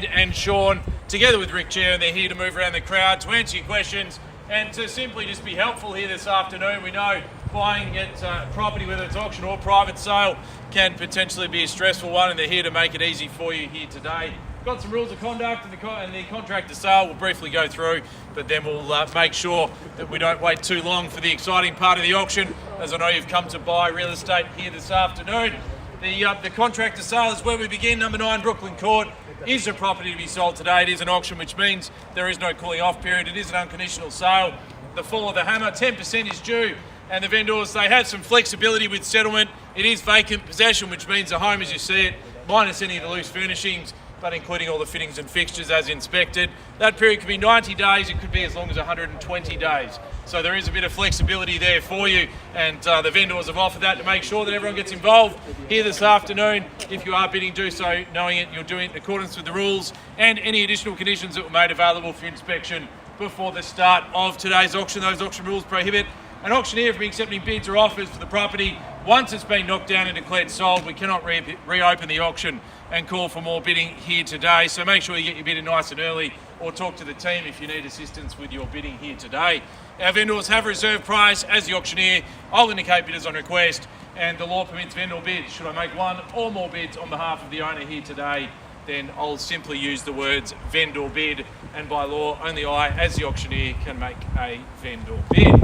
and Shaun, together with Rick Cheah, and they're here to move around the crowd to answer your questions and to simply just be helpful here this afternoon. We know buying at property, whether it's auction or private sale, can potentially be a stressful one, and they're here to make it easy for you here today. Got some rules of conduct and the contract to sale we'll briefly go through, but then we'll make sure that we don't wait too long for the exciting part of the auction, as I know you've come to buy real estate here this afternoon. The contract to sale is where we begin. Number 9 Brookland Court is a property to be sold today. It is an auction, which means there is no cooling off period. It is an unconditional sale. The fall of the hammer, 10% is due, and the vendors, they have some flexibility with settlement. It is vacant possession, which means the home as you see it, minus any of the loose furnishings, but including all the fittings and fixtures as inspected. That period could be 90 days, it could be as long as 120 days. So there is a bit of flexibility there for you, and the vendors have offered that to make sure that everyone gets involved here this afternoon. If you are bidding, do so knowing it, you're doing it in accordance with the rules and any additional conditions that were made available for inspection before the start of today's auction. Those auction rules prohibit an auctioneer from accepting bids or offers for the property once it's been knocked down and declared sold. We cannot reopen the auction and call for more bidding here today. So make sure you get your bid in nice and early, or talk to the team if you need assistance with your bidding here today. Our vendors have reserve price. As the auctioneer, I'll indicate bidders on request, and the law permits vendor bids. Should I make one or more bids on behalf of the owner here today, then I'll simply use the words vendor bid, and by law, only I, as the auctioneer, can make a vendor bid.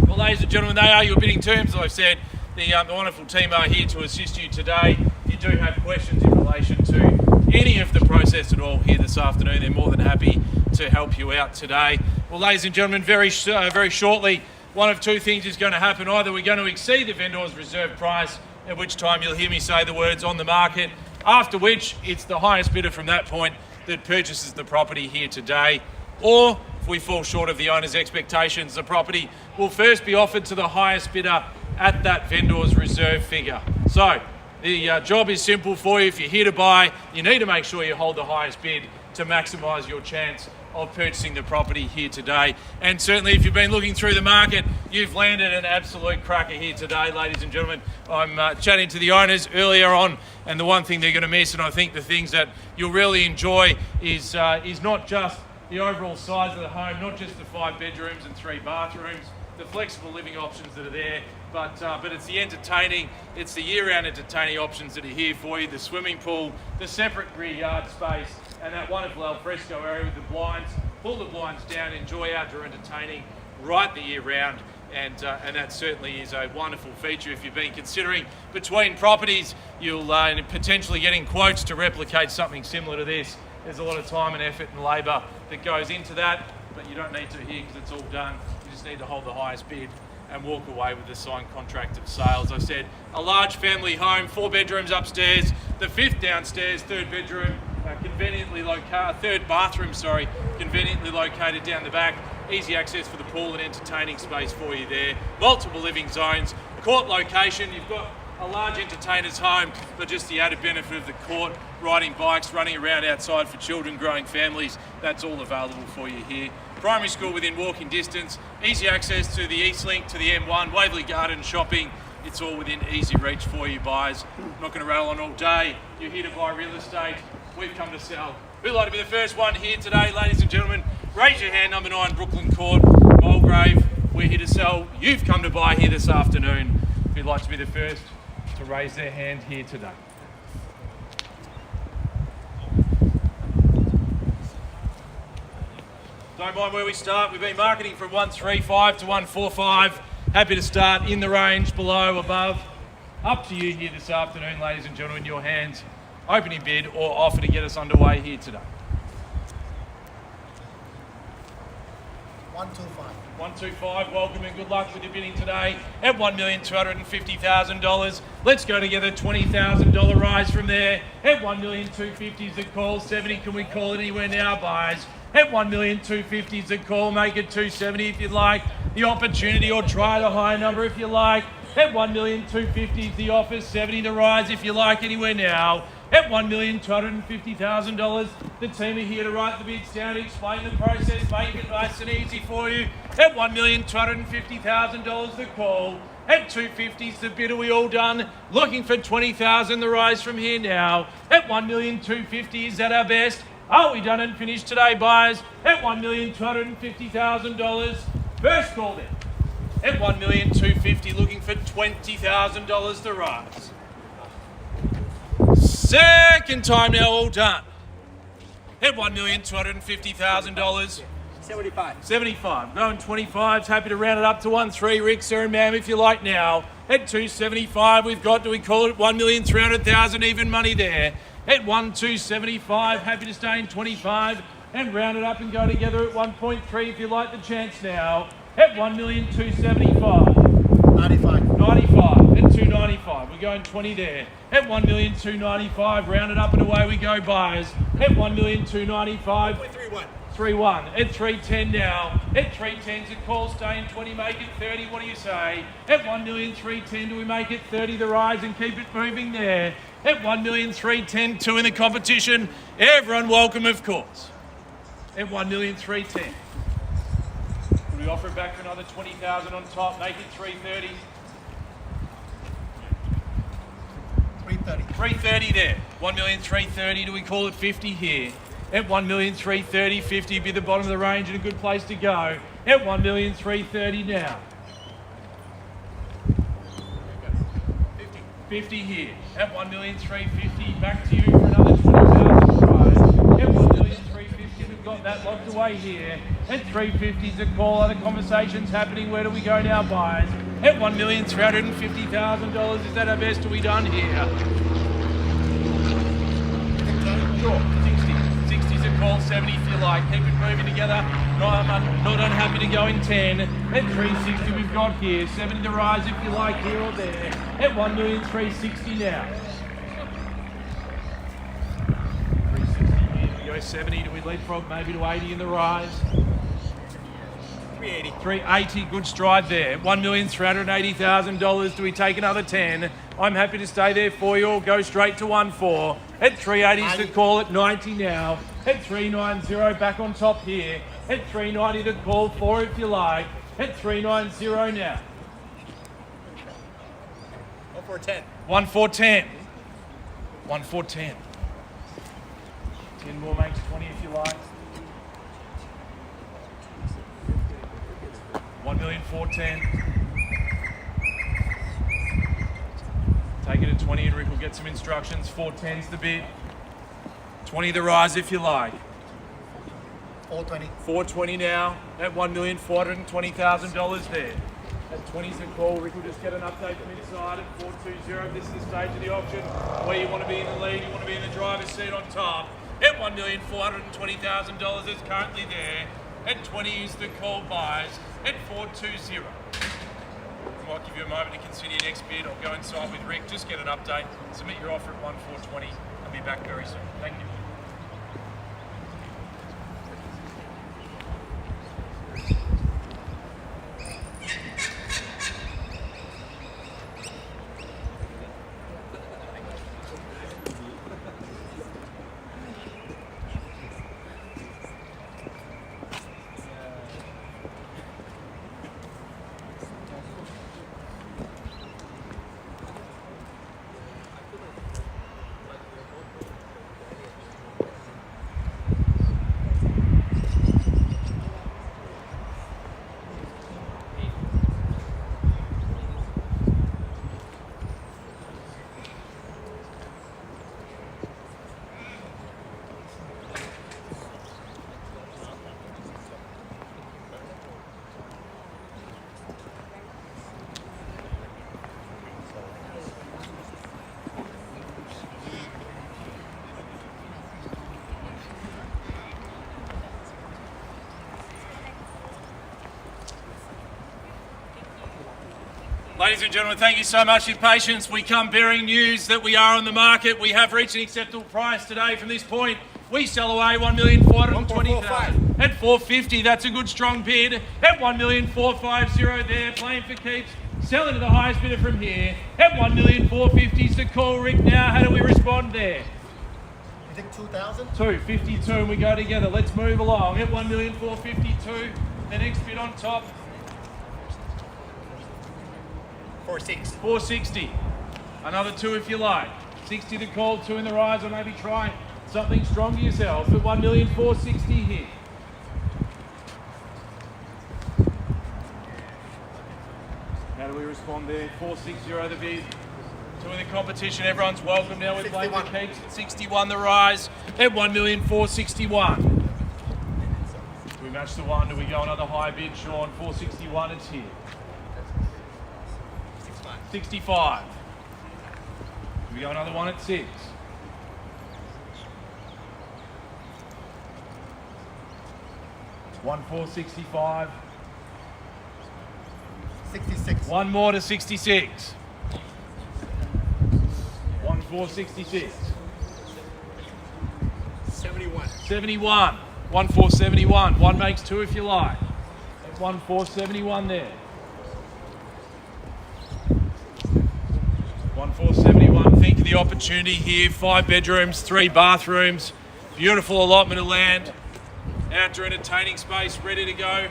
Well, ladies and gentlemen, they are your bidding terms. As I've said, the wonderful team are here to assist you today. If you do have questions in relation to any of the process at all here this afternoon, they're more than happy to help you out today. Well, ladies and gentlemen, very shortly, one of two things is going to happen. Either we're going to exceed the vendor's reserve price, at which time you'll hear me say the words on the market, after which it's the highest bidder from that point that purchases the property here today. Or if we fall short of the owner's expectations, the property will first be offered to the highest bidder at that vendor's reserve figure. So the job is simple for you. If you're here to buy, you need to make sure you hold the highest bid to maximise your chance of purchasing the property here today. And certainly if you've been looking through the market, you've landed an absolute cracker here today, ladies and gentlemen. I'm chatting to the owners earlier on, and the one thing they're going to miss, and I think the things that you'll really enjoy, is not just the overall size of the home, not just the 5 bedrooms and 3 bathrooms, the flexible living options that are there, but it's the entertaining, it's the year-round entertaining options that are here for you. The swimming pool, the separate rear yard space, and that wonderful alfresco area with the blinds. Pull the blinds down, enjoy outdoor entertaining right the year round, and that certainly is a wonderful feature. If you've been considering between properties, you'll potentially getting quotes to replicate something similar to this. There's a lot of time and effort and labour that goes into that, but you don't need to here because it's all done. You just need to hold the highest bid and walk away with the signed contract of sale. As I said, a large family home, 4 bedrooms upstairs, the 5th downstairs, 3rd bedroom, third bathroom, conveniently located down the back. Easy access for the pool and entertaining space for you there. Multiple living zones, court location. You've got a large entertainer's home, but just the added benefit of the court, riding bikes, running around outside for children, growing families. That's all available for you here. Primary school within walking distance, easy access to the East Link, to the M1, Waverley Garden, shopping. It's all within easy reach for you buyers. I'm not going to rattle on all day. You're here to buy real estate. We've come to sell. We'd like to be the first one here today, ladies and gentlemen. Raise your hand, number 9 Brookland Court, Mulgrave. We're here to sell. You've come to buy here this afternoon. We'd like to be the first to raise their hand here today. Don't mind where we start. We've been marketing from 135 to 145. Happy to start in the range, below, above. Up to you here this afternoon, ladies and gentlemen. Your hands, opening bid or offer to get us underway here today. 125. 125, welcome and good luck with your bidding today at $1,250,000. Let's go together, $20,000 rise from there. At $1,250,000 is the call, 70, can we call it anywhere now, buyers? At $1,250,000 is the call, make it 270 if you'd like the opportunity, or try the high number if you like. At $1,250,000 is the offer, 70 the rise if you like anywhere now. At $1,250,000, the team are here to write the bids down, explain the process, make it nice and easy for you. At $1,250,000 the call, At 250's the bid. Are we all done? Looking for 20,000. The rise from here now. At 1,250,000. Is that our best? Are we done and finished today, buyers? At $1,250,000. First call then. At 1,250,000. Looking for $20,000. The rise. Second time now, all done. At $1,250,000. 75. Going 25s. Happy to round it up to 1-3. Rick, sir, and ma'am, if you like now. At 275, we've got, do we call it 1,300,000? Even money there. At 1,275, happy to stay in 25 and round it up and go together at 1.3 if you like the chance now. At 1,275. 95. At 295. We're going 20 there. At 1,295, round it up and away we go, buyers. At 1,295. 3-1. At 310 now. At 310's a call, stay in 20, make it 30. What do you say? At 1,310, do we make it 30? The rise and keep it moving there. At 1,310, 2 in the competition. Everyone welcome, of course. At 1,310. Will we offer it back for another 20,000 on top? Make it 330. 330 there. 1,330. Do we call it 50 here? At 1,330,000, 50 be the bottom of the range and a good place to go. At 1,330,000 now. 50 here. At 1,350,000, back to you for another 20,000 prize. At 1,350,000, we've got that locked away here. At 350's a call. Other conversations happening. Where do we go now, buyers? At $1,350,000. Is that our best? Are we done here? Sure. 60's a call. 70 if you like. Keep it moving together. Not unhappy to go in 10. At 360 we've got here. 70 to rise if you like here or there. At 1,360,000 now. 360 here. We go 70. Do we leapfrog maybe to 80 in the rise? 380, good stride there. $1,380,000. Do we take another 10? I'm happy to stay there for you. Or go straight to 1-4. At 380's the call. At 90 now. At 390, back on top here. At 390 the call, 4 if you like. At 390 now. 1-4-10. 1-4-10. 1-4-10. 10 more makes 20 if you like. 1,410,000. Take it at 20 and Rick will get some instructions. 410's the bid. 20 the rise if you like. 420. 420 now at $1,420,000 there. At 20's the call. Rick will just get an update from inside at 420. This is the stage of the auction where you want to be in the lead, you want to be in the driver's seat on top. At $1,420,000 is currently there. At 20 is the call, buys at 420. I might give you a moment to consider your next bid. I'll go inside with Rick, just get an update, submit your offer at 1,420. I'll be back very soon. Thank you. Ladies and gentlemen, thank you so much for your patience. We come bearing news that we are on the market. We have reached an acceptable price today from this point. We sell away $1,420,000 at $450. That's a good strong bid. At $1,450 there, playing for keeps. Selling to the highest bidder from here. At $1,450's the call, Rick. Now, how do we respond there? You think 2,000? 252, and we go together. Let's move along. At $1,452, the next bid on top. 460. Another 2 if you like. 60 the call, 2 in the rise, or maybe try something stronger yourself at 1,460,000 here. How do we respond there? 460 the bid. 2 in the competition. Everyone's welcome now with Blake the Keeps at 61 the rise at 1,461,000. Do we match the 1? Do we go another high bid, Shaun? 461 it's here. 65. Do we go another 1 at 6? 1,465. 66. 1 more to 66. 1,466. 71. 71. 1,471. 1 makes 2 if you like. 1,471 there. 1,471. Think of the opportunity here. 5 bedrooms, 3 bathrooms. Beautiful allotment of land. Outdoor entertaining space ready to go.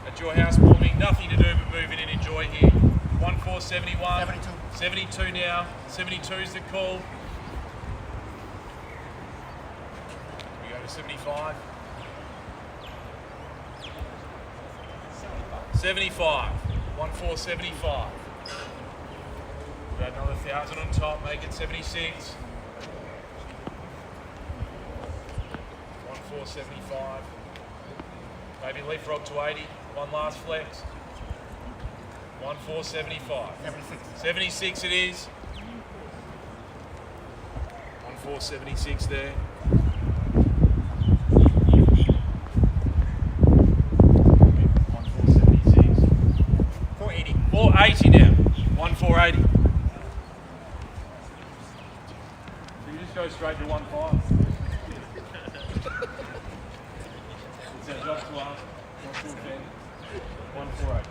At your housewarming. Nothing to do but move in and enjoy here. 1,471. 72. 72 now. 72 is the call. We go to 75. 75. 1,475. We've got another 1,000 on top, make it 76. 1,475. Maybe leapfrog to 80. One last flex. 1,475. 76. 76 it is. 1,476 there. 1,476. 480. 480 now. 1,480. So you just go straight to 1,5. It's our job to ask. Not to offend. 1,480.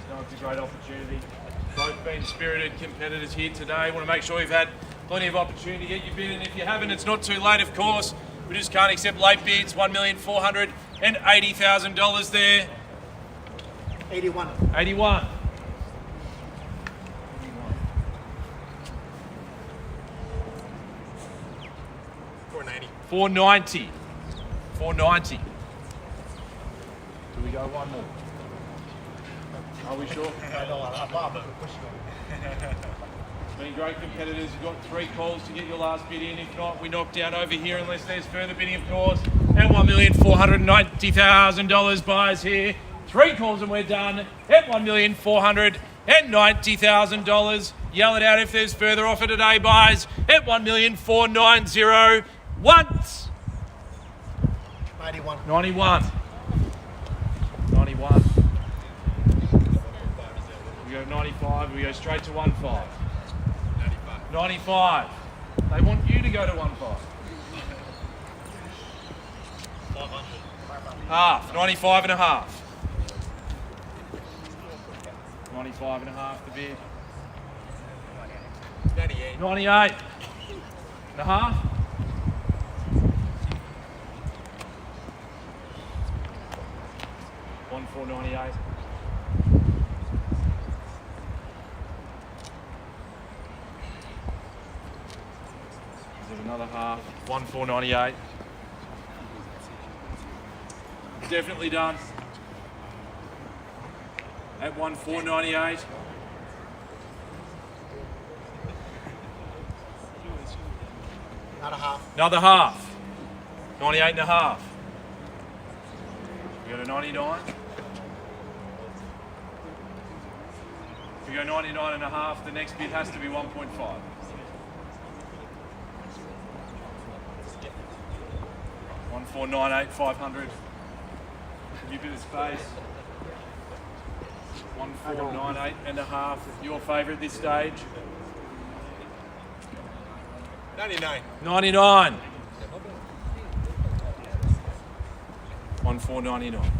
So it's a great opportunity. Both been spirited competitors here today. Want to make sure you've had plenty of opportunity to get your bid, and if you haven't, it's not too late, of course. We just can't accept late bids. $1,480,000 there. 81. 81. 490. 490. 490. Do we go one more? Are we sure? I know, I'm pushing. It's been great competitors. You've got 3 calls to get your last bid in. If not, we knock down over here unless there's further bidding, of course. And $1,490,000 buys here. 3 calls and we're done at $1,490,000. Yell it out if there's further offer today, buys at $1,490,000 once. 91. 91. 91. We go 95, we go straight to 15. 95. 95. They want you to go to 15. 500. Half. 95 and a half. 95 and a half the bid. 98. 98 and a half. 1,498. Is it another half? 1,498. Definitely done. At 1,498. Not a half. Another half. 98 and a half. We got a 99. If we go 99 and a half, the next bid has to be 1.5. $1,498, 500. Give you a bit of space. 1,498 and a half. Your favourite this stage? 99. 99. 1,499. 1,499.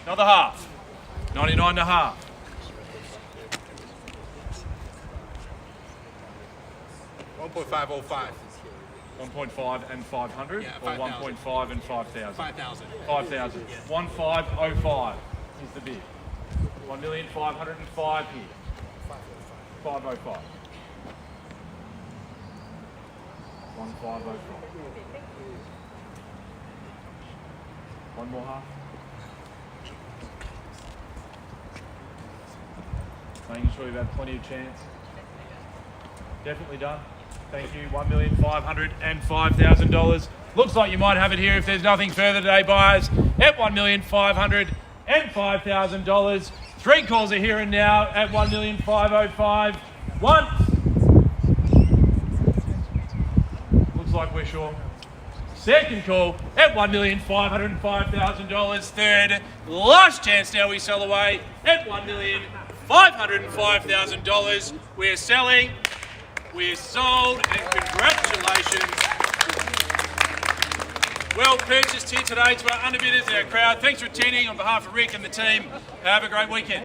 Another half. 99 and a half. 1.505. 1.5 and 500, Yeah, or 5,000. 1.5 and 5,000? 5,000. 5,000. 1505 is the bid. 1,505,000 here. 505. 1505. One more half. Making sure you've had plenty of chance. Definitely done. Thank you. $1,505,000. Looks like you might have it here if there's nothing further today, buyers. At $1,505,000. 3 calls are here and now at $1,505,000. Once. Looks like we're sure. Second call at $1,505,000. Third, last chance now we sell away at $1,505,000. We're selling. We're sold, and congratulations. Well purchased here today to our underbidders and our crowd. Thanks for attending on behalf of Rick and the team. Have a great weekend.